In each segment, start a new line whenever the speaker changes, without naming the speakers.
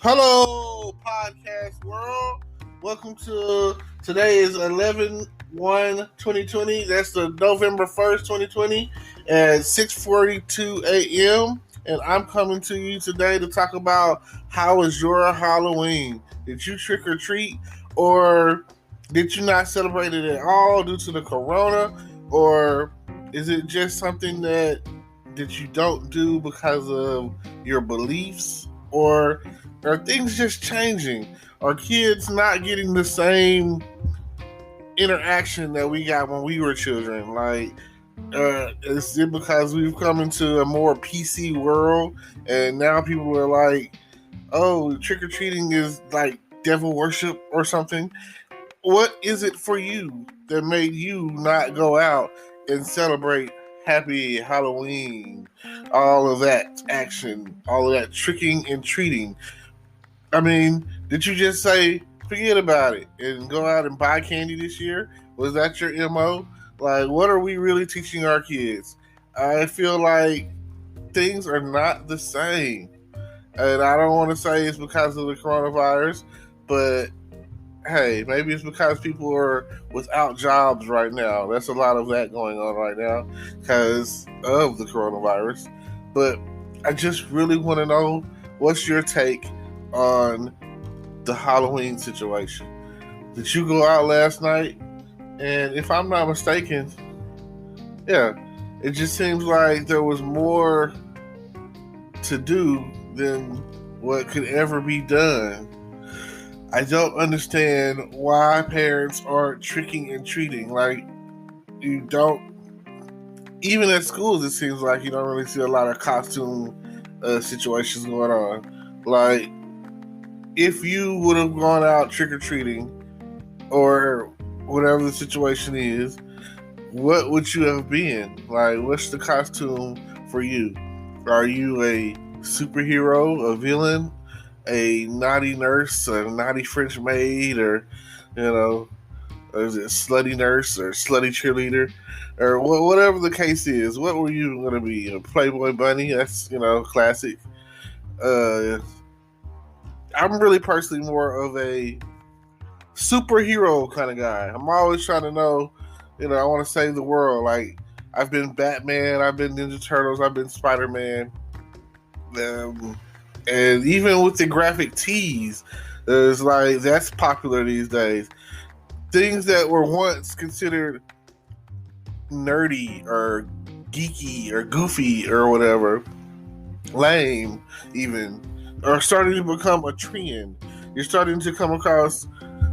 Hello, podcast world. Welcome to today is 11/1/2020. That's the November 1st, 2020 at 6:42 a.m. And I'm coming to you today to talk about how was your Halloween? Did you trick or treat, or did you not celebrate it at all due to the corona? Or is it just something that you don't do because of your beliefs? Or are things just changing? Are kids not getting the same interaction that we got when we were children? Is it because we've come into a more PC world and now people are like, oh, trick or treating is like devil worship or something? What is it for you that made you not go out and celebrate Happy Halloween? All of that action, all of that tricking and treating. I mean, did you just say, forget about it and go out and buy candy this year? Was that your MO? Like, what are we really teaching our kids? I feel like things are not the same. And I don't want to say it's because of the coronavirus, but hey, maybe it's because people are without jobs right now. That's a lot of that going on right now because of the coronavirus. But I just really want to know, what's your take on the Halloween situation? Did you go out last night? And if I'm not mistaken, yeah, it just seems like there was more to do than what could ever be done. I don't understand why parents aren't tricking and treating. Like, you don't, even at schools, it seems like you don't really see a lot of costume situations going on. Like, if you would have gone out trick or treating or whatever the situation is, what would you have been? Like, what's the costume for you? Are you a superhero, a villain, a naughty nurse, a naughty French maid, or, is it slutty nurse or slutty cheerleader, or whatever the case is? What were you going to be? A Playboy bunny? That's, classic. I'm really personally more of a superhero kind of guy. I'm always trying to know, I want to save the world. Like, I've been Batman, I've been Ninja Turtles, I've been Spider-Man. And even with the graphic tees, it's like that's popular these days. Things that were once considered nerdy or geeky or goofy or whatever, lame even, are starting to become a trend. You're starting to come across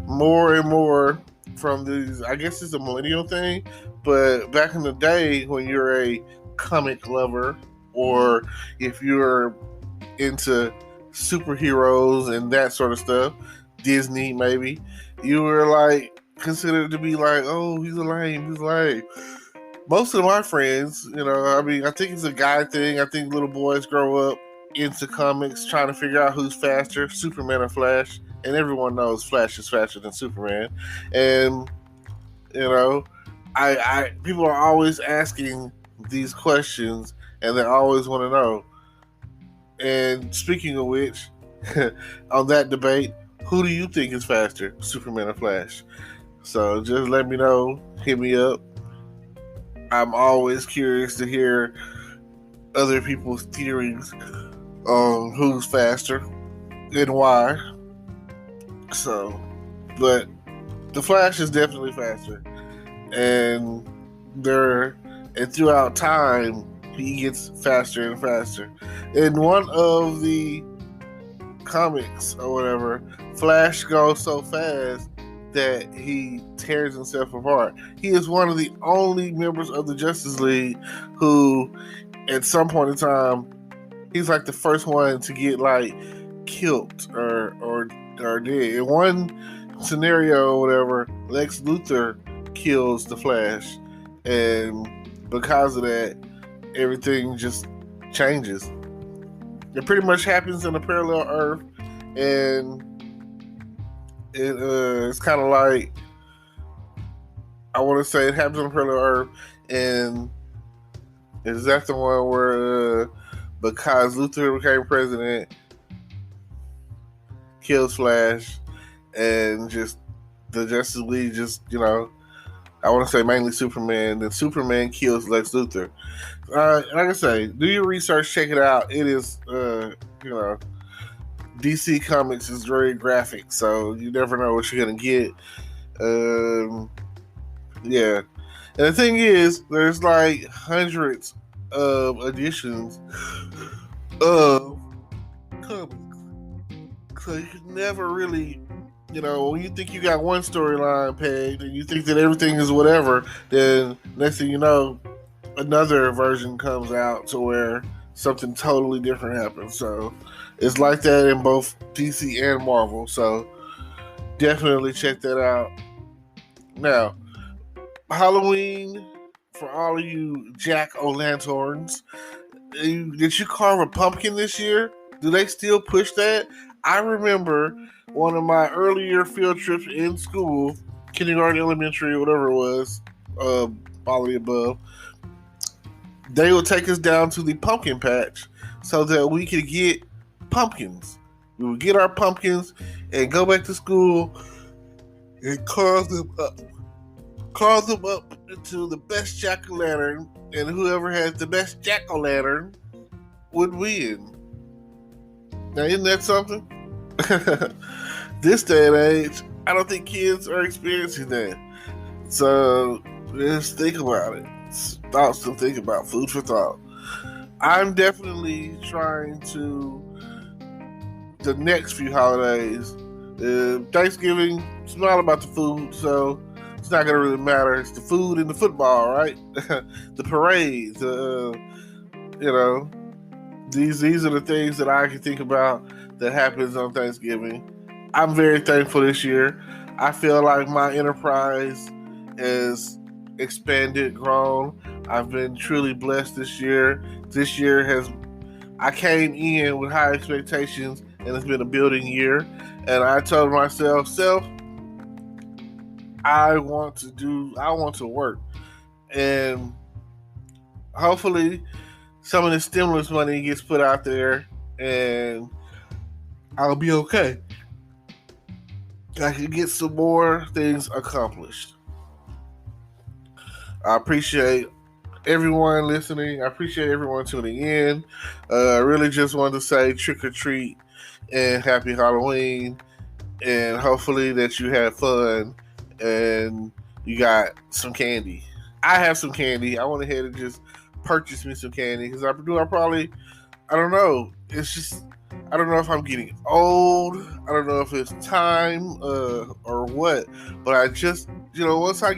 more and more from these. I guess it's a millennial thing, but back in the day when you're a comic lover, or if you're into superheroes and that sort of stuff, Disney maybe, you were like considered to be like, oh, he's lame. Most of my friends, I think it's a guy thing. I think little boys grow up into comics trying to figure out who's faster, Superman or Flash, and everyone knows Flash is faster than Superman. And I people are always asking these questions, and they always want to know. And speaking of which, on that debate, who do you think is faster, Superman or Flash? So just let me know. Hit me up. I'm always curious to hear other people's theories on who's faster and why. So, but the Flash is definitely faster, and throughout time he gets faster and faster. In one of the comics or whatever, Flash goes so fast that he tears himself apart. He is one of the only members of the Justice League who, at some point in time, he's like the first one to get like killed or dead. In one scenario or whatever, Lex Luthor kills the Flash, and because of that, everything just changes. It pretty much happens in a parallel Earth, and it's kind of like, I want to say it happens on a parallel Earth, and is that the one where because Luthor became president, kills Flash, and just the Justice League just, I want to say mainly Superman. Then Superman kills Lex Luthor. Like I say, do your research, check it out. It is, DC Comics is very graphic, so you never know what you're gonna get. Yeah, and the thing is, there's like hundreds of editions of comics, so you can never really, when you think you got one storyline pegged and you think that everything is whatever, then next thing you know, another version comes out to where something totally different happens. So it's like that in both DC and Marvel. So definitely check that out. Now, Halloween, for all of you jack-o'-lanterns, did you carve a pumpkin this year? Do they still push that? I remember one of my earlier field trips in school, kindergarten, elementary, whatever it was, all of the above, they would take us down to the pumpkin patch so that we could get pumpkins. We would get our pumpkins and go back to school and carve them up. Carve them up into the best jack-o'-lantern, and whoever has the best jack-o'-lantern would win. Now, isn't that something? This day and age, I don't think kids are experiencing that. So, just think about it. Thoughts to think about. Food for thought. I'm definitely trying to, the next few holidays, Thanksgiving, it's not about the food, so it's not going to really matter. It's the food and the football, right? The parades, these are the things that I can think about that happens on Thanksgiving. I'm very thankful this year. I feel like my enterprise is expanded, grown. I've been truly blessed this year. This year I came in with high expectations, and it's been a building year. And I told myself, I want to work. And hopefully some of the stimulus money gets put out there and I'll be okay. I can get some more things accomplished. I appreciate everyone listening. I appreciate everyone tuning in. I really just wanted to say trick or treat and happy Halloween. And hopefully that you had fun and you got some candy. I have some candy. I went ahead and just purchased me some candy because I don't know. It's just, I don't know if I'm getting old. I don't know if it's time or what. But I just, once I'm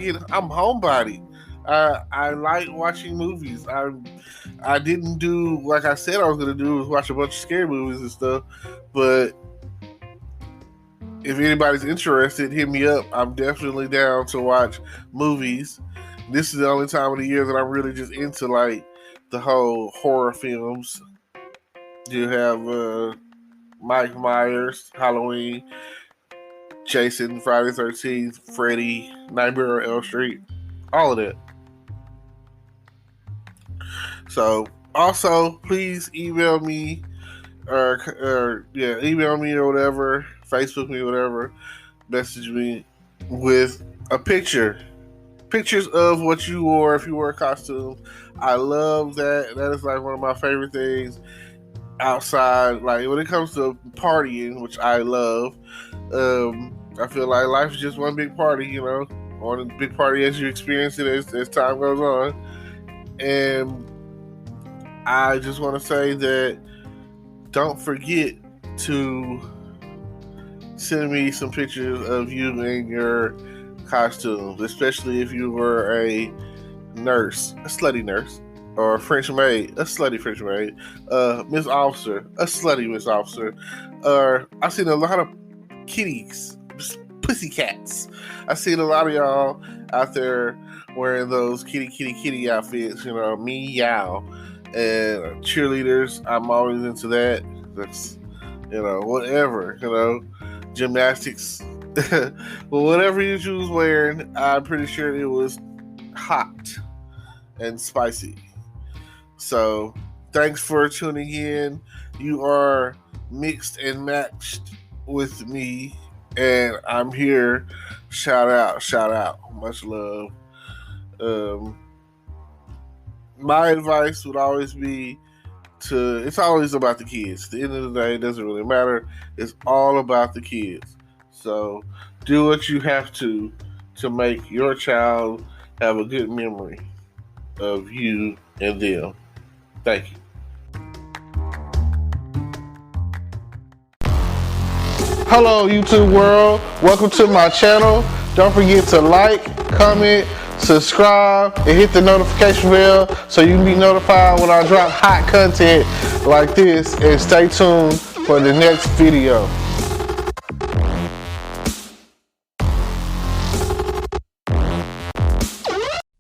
homebody. I like watching movies. I didn't do like I said I was going to do, was watch a bunch of scary movies and stuff. But if anybody's interested, hit me up. I'm definitely down to watch movies. This is the only time of the year that I'm really just into like the whole horror films. You have Mike Myers, Halloween, Jason, Friday the 13th, Freddy, Nightmare on Elm Street, all of that. So, also, please email me email me or whatever, Facebook me or whatever, message me with a picture. Pictures of what you wore if you wore a costume. I love that. That is like one of my favorite things outside. Like when it comes to partying, which I love, I feel like life is just one big party, one big party as you experience it as time goes on. And I just want to say that don't forget to send me some pictures of you in your costumes, especially if you were a nurse, a slutty nurse, or a French maid, a slutty French maid, Miss Officer, a slutty Miss Officer. I've seen a lot of kitties, pussycats. I've seen a lot of y'all out there wearing those kitty outfits, meow. And cheerleaders, I'm always into that. That's, whatever, gymnastics. Well, whatever you choose wearing, I'm pretty sure it was hot and spicy. So, thanks for tuning in. You are mixed and matched with me, and I'm here. Shout out, much love. Um, my advice would always be it's always about the kids. At the end of the day, it doesn't really matter. It's all about the kids. So do what you have to make your child have a good memory of you and them. Thank you. Hello, YouTube world. Welcome to my channel. Don't forget to like, comment, subscribe, and hit the notification bell so you can be notified when I drop hot content like this. And stay tuned for the next video.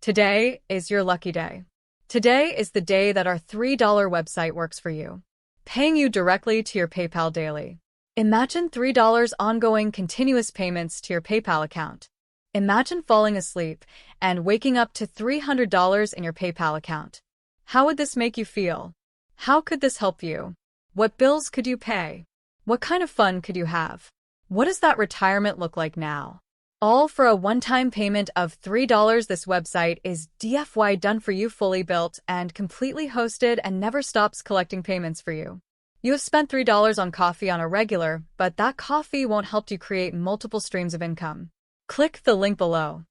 Today is your lucky day. Today is the day that our $3 website works for you, paying you directly to your PayPal daily. Imagine $3 ongoing continuous payments to your PayPal account. Imagine falling asleep and waking up to $300 in your PayPal account. How would this make you feel? How could this help you? What bills could you pay? What kind of fun could you have? What does that retirement look like now? All for a one-time payment of $3. This website is DFY done for you, fully built and completely hosted, and never stops collecting payments for you. You have spent $3 on coffee on a regular, but that coffee won't help you create multiple streams of income. Click the link below.